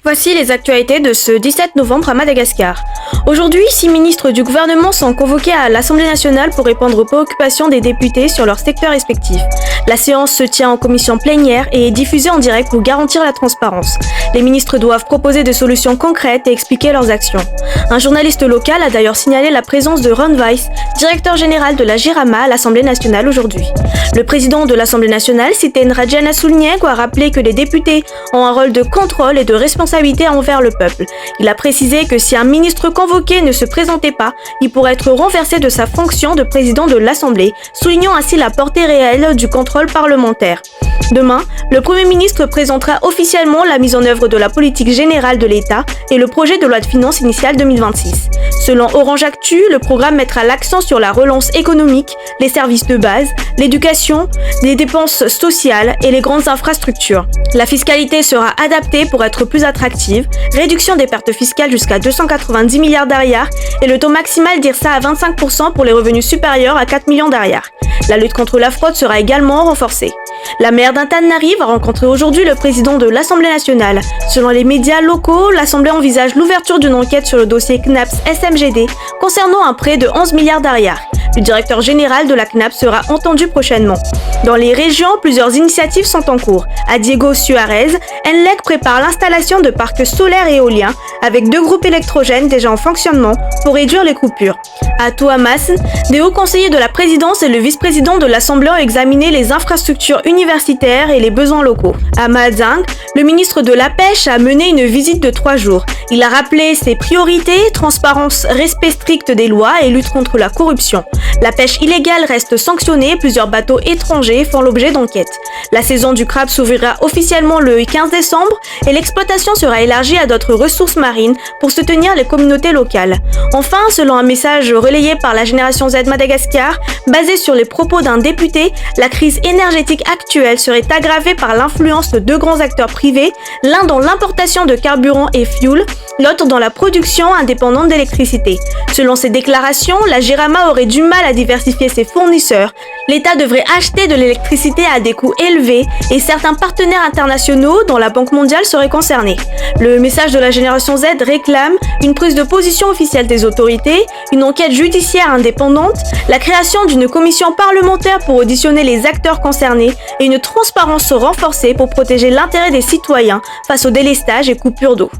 Voici les actualités de ce 17 novembre à Madagascar. Aujourd'hui, 6 ministres du gouvernement sont convoqués à l'Assemblée nationale pour répondre aux préoccupations des députés sur leurs secteurs respectifs. La séance se tient en commission plénière et est diffusée en direct pour garantir la transparence. Les ministres doivent proposer des solutions concrètes et expliquer leurs actions. Un journaliste local a d'ailleurs signalé la présence de Ron Weiss, directeur général de la JIRAMA à l'Assemblée nationale aujourd'hui. Le président de l'Assemblée nationale, Siten Rajanasulniego, a rappelé que les députés ont un rôle de contrôle et de responsabilité envers le peuple. Il a précisé que si un ministre convoqué ne se présentait pas, il pourrait être renversé de sa fonction de président de l'Assemblée, soulignant ainsi la portée réelle du contrôle parlementaire. Demain, le Premier ministre présentera officiellement la mise en œuvre de la politique générale de l'État et le projet de loi de finances initiale 2026. Selon Orange Actu, le programme mettra l'accent sur la relance économique, les services de base, l'éducation, les dépenses sociales et les grandes infrastructures. La fiscalité sera adaptée pour être plus attractive, réduction des pertes fiscales jusqu'à 290 milliards d'ariars et le taux maximal d'IRSA à 25% pour les revenus supérieurs à 4 millions d'ariars. La lutte contre la fraude sera également renforcée. La maire d'Antananarive a rencontré aujourd'hui le président de l'Assemblée nationale. Selon les médias locaux, l'Assemblée envisage l'ouverture d'une enquête sur le dossier CNAPS-SMGD concernant un prêt de 11 milliards d'ariars. Le directeur général de la CNAP sera entendu prochainement. Dans les régions, plusieurs initiatives sont en cours. À Diego Suarez, Enlec prépare l'installation de parcs solaires et éoliens avec 2 groupes électrogènes déjà en fonctionnement pour réduire les coupures. À Touamas, des hauts conseillers de la présidence et le vice-président de l'Assemblée ont examiné les infrastructures universitaires et les besoins locaux. À Mazang, le ministre de la Pêche a mené une visite de 3 jours. Il a rappelé ses priorités, transparence, respect strict des lois et lutte contre la corruption. La pêche illégale reste sanctionnée, plusieurs bateaux étrangers font l'objet d'enquêtes. La saison du crabe s'ouvrira officiellement le 15 décembre et l'exploitation sera élargie à d'autres ressources marines pour soutenir les communautés locales. Enfin, selon un message relayé par la Génération Z Madagascar, basé sur les propos d'un député, la crise énergétique actuelle serait aggravée par l'influence de 2 grands acteurs privés, l'un dans l'importation de carburant et fuel, l'autre dans la production indépendante d'électricité. Selon ces déclarations, la JIRAMA aurait du mal à diversifier ses fournisseurs. L'État devrait acheter de l'électricité à des coûts élevés et certains partenaires internationaux, dont la Banque mondiale, seraient concernés. Le message de la Génération Z réclame une prise de position officielle des autorités, une enquête judiciaire indépendante, la création d'une commission parlementaire pour auditionner les acteurs concernés et une transparence renforcée pour protéger l'intérêt des citoyens face au délestage et coupures d'eau.